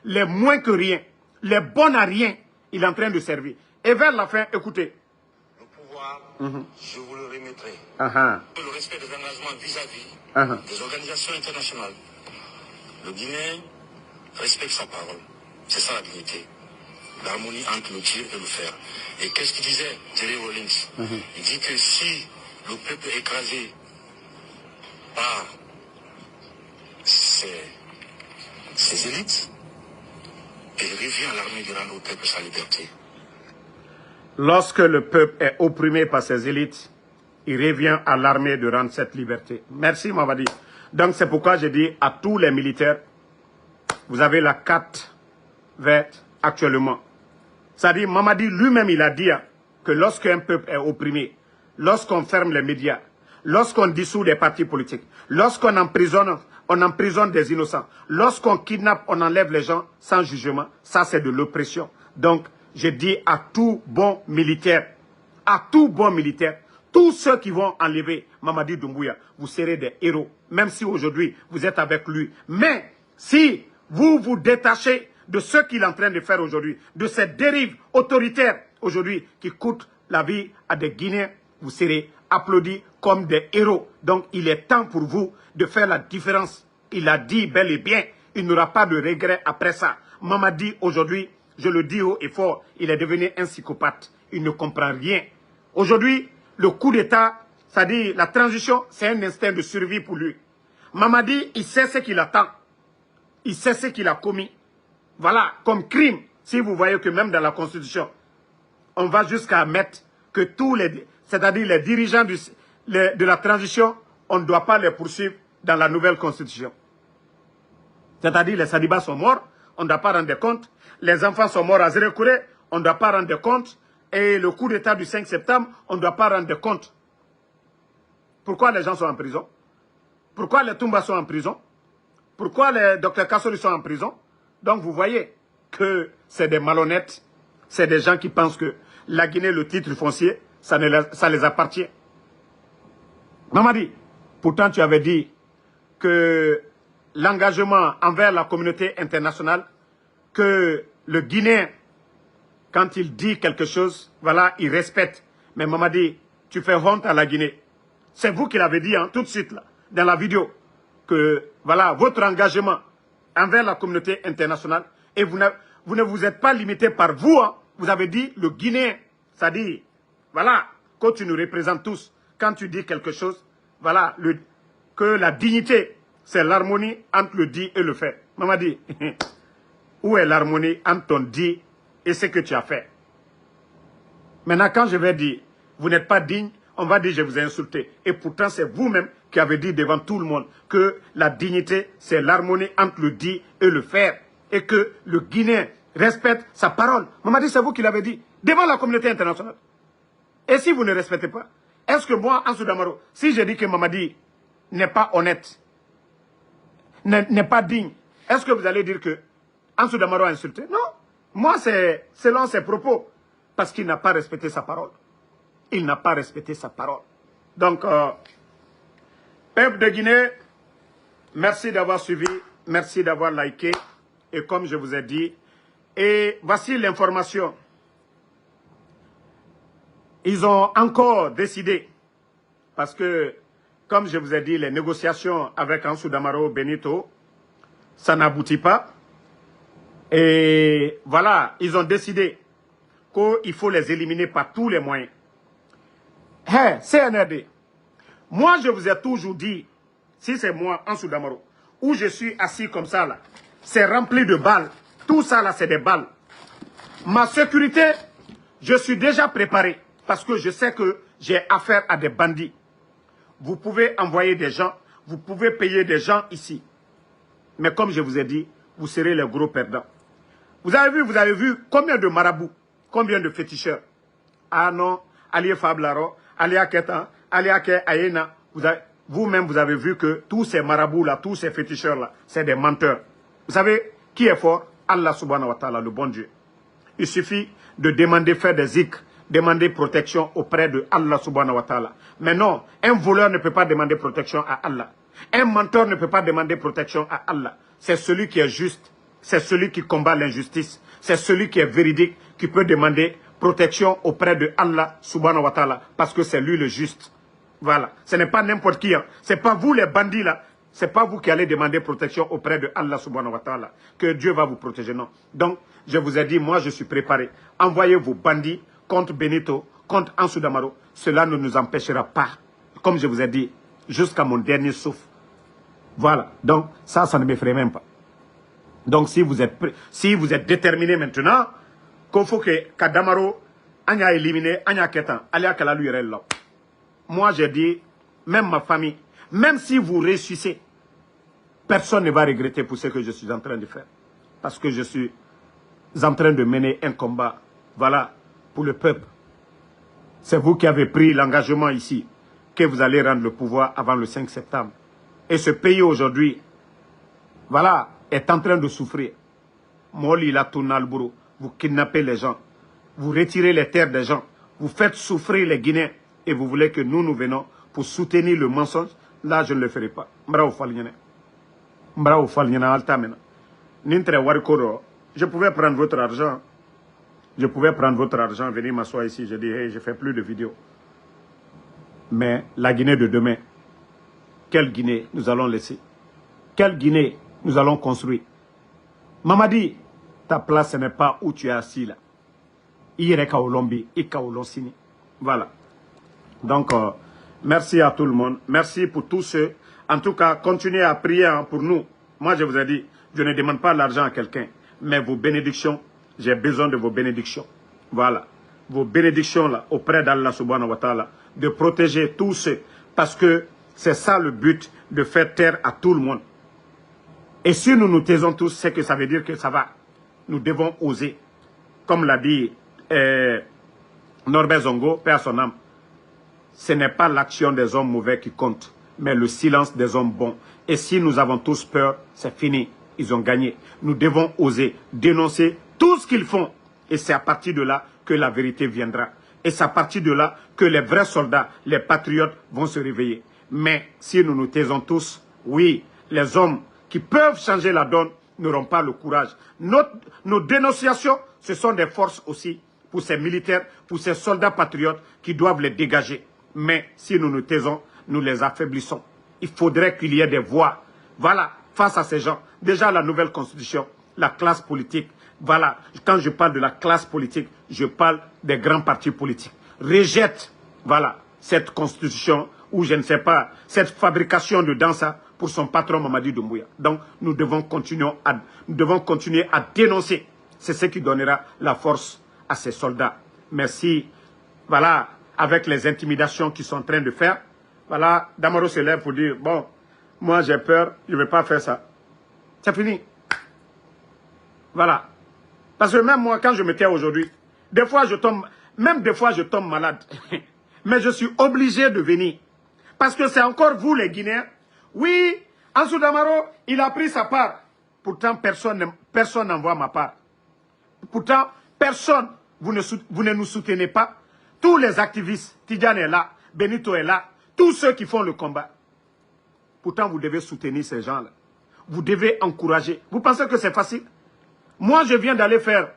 Les moins que rien, les bons à rien, il est en train de servir. Et vers la fin, écoutez. Le pouvoir, je vous le remettrai. Le respect des engagements vis-à-vis des organisations internationales. Le Guinéen respecte sa parole. C'est ça la dignité. L'harmonie entre le dire et le faire. Et qu'est-ce qu'il disait, Jerry Rawlings? Il dit que si le peuple est écrasé par ses élites, il revient à l'armée de rendre au peuple sa liberté. Lorsque le peuple est opprimé par ses élites, il revient à l'armée de rendre cette liberté. Merci, Mamadi. Donc c'est pourquoi je dis à tous les militaires, vous avez la carte verte actuellement. C'est-à-dire, Mamadi lui-même, il a dit que lorsqu'un peuple est opprimé, lorsqu'on ferme les médias, lorsqu'on dissout des partis politiques, lorsqu'on emprisonne des innocents, lorsqu'on kidnappe, on enlève les gens sans jugement, ça c'est de l'oppression. Donc, je dis à tout bon militaire, tous ceux qui vont enlever Mamadi Doumbouya, vous serez des héros, même si aujourd'hui vous êtes avec lui. Mais si vous vous détachez de ce qu'il est en train de faire aujourd'hui, de cette dérive autoritaire aujourd'hui qui coûte la vie à des Guinéens, vous serez applaudis comme des héros. Donc il est temps pour vous de faire la différence. Il a dit bel et bien, il n'aura pas de regret après ça. Mamadi aujourd'hui, je le dis haut et fort, il est devenu un psychopathe. Il ne comprend rien. Aujourd'hui, le coup d'État, c'est-à-dire la transition, c'est un instinct de survie pour lui. Mamadi, il sait ce qu'il attend. Il sait ce qu'il a commis. Voilà, comme crime. Si vous voyez que même dans la Constitution, on va jusqu'à mettre que tous les, c'est-à-dire les dirigeants de la transition, on ne doit pas les poursuivre dans la nouvelle Constitution. C'est-à-dire les Sadibas sont morts, on ne doit pas rendre compte. Les enfants sont morts à Zérekouré, on ne doit pas rendre compte. Et le coup d'État du 5 septembre, on ne doit pas rendre compte. Pourquoi les gens sont en prison? Pourquoi les Toumba sont en prison? Pourquoi les Dr Kassori sont en prison? Donc vous voyez que c'est des malhonnêtes, c'est des gens qui pensent que la Guinée, le titre foncier, ça les appartient. Mamadi, pourtant tu avais dit que l'engagement envers la communauté internationale, que le Guinéen, quand il dit quelque chose, voilà, il respecte. Mais Mamadi, tu fais honte à la Guinée. C'est vous qui l'avez dit tout de suite, là, dans la vidéo, que voilà, votre engagement envers la communauté internationale, et vous ne vous êtes pas limité par vous, vous avez dit le Guinéen, c'est-à-dire, voilà, quand tu nous représentes tous, quand tu dis quelque chose, voilà, que la dignité, c'est l'harmonie entre le dit et le fait. Mamadi, où est l'harmonie entre ton dit et ce que tu as fait? Maintenant, quand je vais dire, vous n'êtes pas digne, on va dire je vous ai insulté. Et pourtant, c'est vous-même qui avez dit devant tout le monde que la dignité, c'est l'harmonie entre le dit et le faire. Et que le Guinéen respecte sa parole. Mamadi, c'est vous qui l'avez dit devant la communauté internationale. Et si vous ne respectez pas, est-ce que moi, Ansou Damaro, si je dis que Mamadi n'est pas honnête, n'est pas digne, est-ce que vous allez dire que Ansou Damaro a insulté? Non. Moi, c'est selon ses propos. Parce qu'il n'a pas respecté sa parole. Il n'a pas respecté sa parole. Donc, peuple de Guinée, merci d'avoir suivi, merci d'avoir liké. Et comme je vous ai dit, et voici l'information. Ils ont encore décidé, parce que, comme je vous ai dit, les négociations avec Ansou Damaro Benito, ça n'aboutit pas. Et voilà, ils ont décidé qu'il faut les éliminer par tous les moyens. Hey, CNRD, moi je vous ai toujours dit, si c'est moi, Ansou Damaro, où je suis assis comme ça là, c'est rempli de balles. Tout ça là, c'est des balles. Ma sécurité, je suis déjà préparé parce que je sais que j'ai affaire à des bandits. Vous pouvez envoyer des gens, vous pouvez payer des gens ici. Mais comme je vous ai dit, vous serez les gros perdants. Vous avez vu combien de marabouts, combien de féticheurs. Ah non, Alié Fablaro, Alia Ketan, Alia Ke Ayena, vous-même vous avez vu que tous ces marabouts-là, tous ces féticheurs-là, c'est des menteurs. Vous savez qui est fort? Allah subhanahu wa ta'ala, le bon Dieu. Il suffit de demander, faire des zikr, demander protection auprès de Allah subhanahu wa ta'ala. Mais non, un voleur ne peut pas demander protection à Allah. Un menteur ne peut pas demander protection à Allah. C'est celui qui est juste, c'est celui qui combat l'injustice, c'est celui qui est véridique, qui peut demander protection auprès de Allah subhanahu wa ta'ala, parce que c'est lui le juste. Voilà, ce n'est pas n'importe qui. Hein. Ce n'est pas vous les bandits là, ce n'est pas vous qui allez demander protection auprès de Allah subhanahu wa ta'ala, que Dieu va vous protéger, non. Donc, je vous ai dit, moi je suis préparé. Envoyez vos bandits contre Benito, contre Ansou Damaro. Cela ne nous empêchera pas, comme je vous ai dit, jusqu'à mon dernier souffle. Voilà, donc ça ne m'effraie même pas. Donc si vous êtes déterminé maintenant, qu'il faut que Kadamaro, Anya éliminé, Anya Ketan, Alia Kalalu là. Moi j'ai dit, même ma famille, même si vous ressuscitez, personne ne va regretter pour ce que je suis en train de faire. Parce que je suis en train de mener un combat, voilà, pour le peuple. C'est vous qui avez pris l'engagement ici, que vous allez rendre le pouvoir avant le 5 septembre. Et ce pays aujourd'hui, voilà, est en train de souffrir. Moli la Tounalbourou, vous kidnappez les gens, vous retirez les terres des gens, vous faites souffrir les Guinéens et vous voulez que nous venons pour soutenir le mensonge. Là, je ne le ferai pas. Je pouvais prendre votre argent. Je pouvais prendre votre argent, venir m'asseoir ici. Je dis, hey, je ne fais plus de vidéos. Mais la Guinée de demain, quelle Guinée nous allons laisser? Quelle Guinée nous allons construire? Mamadi, ta place, ce n'est pas où tu es assis là. Voilà. Donc, merci à tout le monde. Merci pour tous ceux. En tout cas, continuez à prier pour nous. Moi, je vous ai dit, je ne demande pas l'argent à quelqu'un. Mais vos bénédictions, j'ai besoin de vos bénédictions. Voilà. Vos bénédictions là, auprès d'Allah subhanahu wa ta'ala, de protéger tous ceux. Parce que c'est ça le but, de faire taire à tout le monde. Et si nous nous taisons tous, c'est que ça veut dire que ça va. Nous devons oser. Comme l'a dit Norbert Zongo, paix à son âme. Ce n'est pas l'action des hommes mauvais qui compte, mais le silence des hommes bons. Et si nous avons tous peur, c'est fini. Ils ont gagné. Nous devons oser dénoncer tout ce qu'ils font. Et c'est à partir de là que la vérité viendra. Et c'est à partir de là que les vrais soldats, les patriotes vont se réveiller. Mais si nous nous taisons tous, oui, les hommes qui peuvent changer la donne n'auront pas le courage. Nos dénonciations, ce sont des forces aussi pour ces militaires, pour ces soldats patriotes qui doivent les dégager. Mais si nous nous taisons, nous les affaiblissons. Il faudrait qu'il y ait des voix. Voilà, face à ces gens. Déjà la nouvelle constitution, la classe politique. Voilà, quand je parle de la classe politique, je parle des grands partis politiques. Rejette, voilà, cette constitution ou je ne sais pas, cette fabrication de Dansa pour son patron Mamadi Doumbouya. Donc nous devons continuer à dénoncer. C'est ce qui donnera la force à ces soldats. Merci, voilà, avec les intimidations qu'ils sont en train de faire. Voilà, Damaro se lève pour dire, bon, moi j'ai peur, je ne vais pas faire ça. C'est fini. Voilà. Parce que même moi, quand je me tais aujourd'hui, des fois je tombe malade. Mais je suis obligé de venir. Parce que c'est encore vous les Guinéens. Oui, Ansou Damaro, il a pris sa part. Pourtant, personne n'envoie ma part. Pourtant, personne, vous ne nous soutenez pas. Tous les activistes, Tidjane est là, Benito est là, tous ceux qui font le combat. Pourtant, vous devez soutenir ces gens-là. Vous devez encourager. Vous pensez que c'est facile? Moi, je viens d'aller faire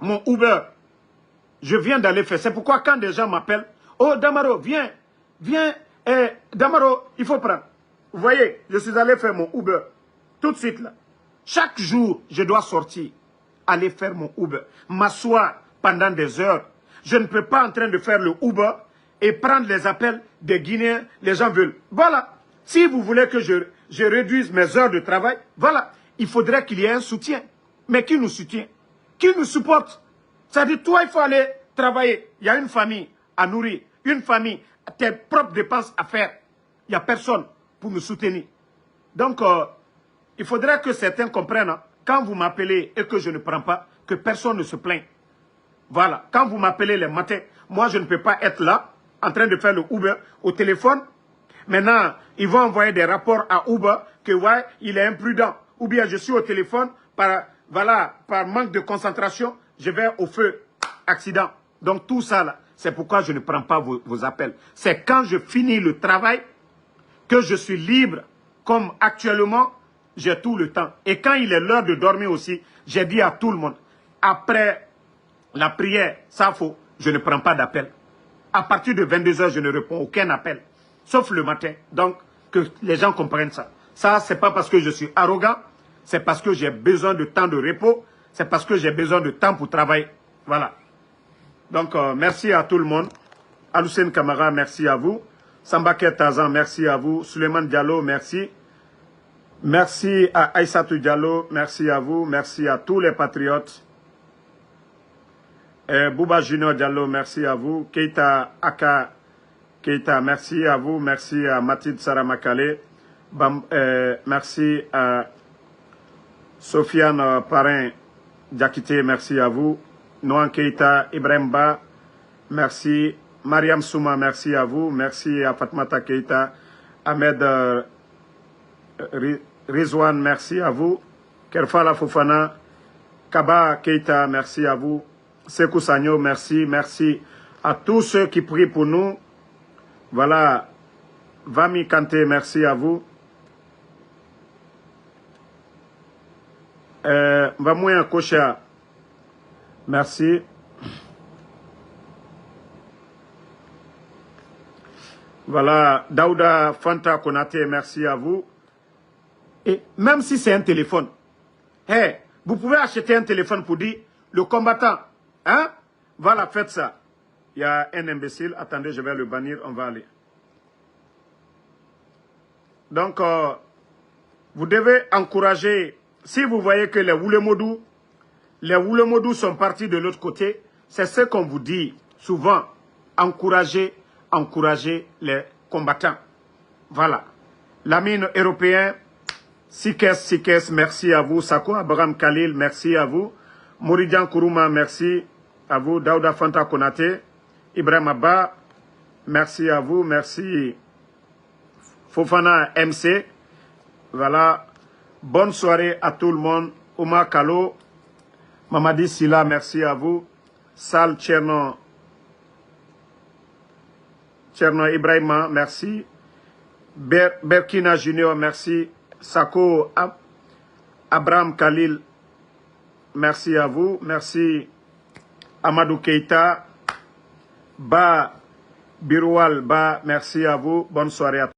mon Uber. Je viens d'aller faire. C'est pourquoi quand des gens m'appellent, oh Damaro, viens, Damaro, il faut prendre. Vous voyez, je suis allé faire mon Uber. Tout de suite là. Chaque jour, je dois sortir, aller faire mon Uber, m'asseoir pendant des heures. Je ne peux pas en train de faire le Uber et prendre les appels des Guinéens. Les gens veulent. Voilà. Si vous voulez que je réduise mes heures de travail, voilà. Il faudrait qu'il y ait un soutien. Mais qui nous soutient? Qui nous supporte? C'est-à-dire, toi, il faut aller travailler. Il y a une famille à nourrir, une famille, tes propres dépenses à faire. Il n'y a personne pour nous soutenir. Donc, il faudrait que certains comprennent, hein, quand vous m'appelez et que je ne prends pas, que personne ne se plaint. Voilà. Quand vous m'appelez les matins, moi, je ne peux pas être là, en train de faire le Uber au téléphone. Maintenant, ils vont envoyer des rapports à Uber que, ouais, il est imprudent. Ou bien, je suis au téléphone, par manque de concentration, je vais au feu, accident. Donc, tout ça, là, c'est pourquoi je ne prends pas vos appels. C'est quand je finis le travail que je suis libre, comme actuellement, j'ai tout le temps. Et quand il est l'heure de dormir aussi, j'ai dit à tout le monde, après la prière, ça faut, je ne prends pas d'appel. À partir de 22h, je ne réponds aucun appel, sauf le matin. Donc, que les gens comprennent ça. Ça, c'est pas parce que je suis arrogant, c'est parce que j'ai besoin de temps de repos, c'est parce que j'ai besoin de temps pour travailler. Voilà. Donc, merci à tout le monde. Aloussène Kamara, merci à vous. Sambaké Tazan, merci à vous. Suleiman Diallo, merci. Merci à Aïssatou Diallo, merci à vous. Merci à tous les patriotes. Bouba Junior Diallo, merci à vous. Keita Aka Keita, merci à vous. Merci à Mathilde Saramakale. Merci à Sofiane Parin Diakité, merci à vous. Noan Keita, Ibrahim Ba, merci. Mariam Souma, merci à vous. Merci à Fatmata Keita. Ahmed Rizwan, merci à vous. Kerfala Fofana, Kaba Keita, merci à vous. Sekou Sagno, merci. Merci à tous ceux qui prient pour nous. Voilà. Vami Kanté, merci à vous. Vamouya Kocha, merci. Voilà, Daouda Fanta Konate, merci à vous. Et même si c'est un téléphone, hey, vous pouvez acheter un téléphone pour dire, le combattant, hein, voilà, faites ça. Il y a un imbécile, attendez, je vais le bannir, on va aller. Donc, vous devez encourager, si vous voyez que les Woulemodou sont partis de l'autre côté, c'est ce qu'on vous dit souvent, encourager les combattants. Voilà. L'amine européen, Sikes, merci à vous. Sako Abraham Khalil, merci à vous. Mouridian Kourouma, merci à vous. Daouda Fanta Konate, Ibrahim Abba, merci à vous. Merci Fofana MC. Voilà. Bonne soirée à tout le monde. Oumar Kalo, Mamadi Silla, merci à vous. Sal Tcherno Ibrahima, merci. Berkina Junior, merci. Sako Abraham Khalil, merci à vous. Merci Amadou Keita, Ba Biroual, Ba, merci à vous. Bonne soirée à tous.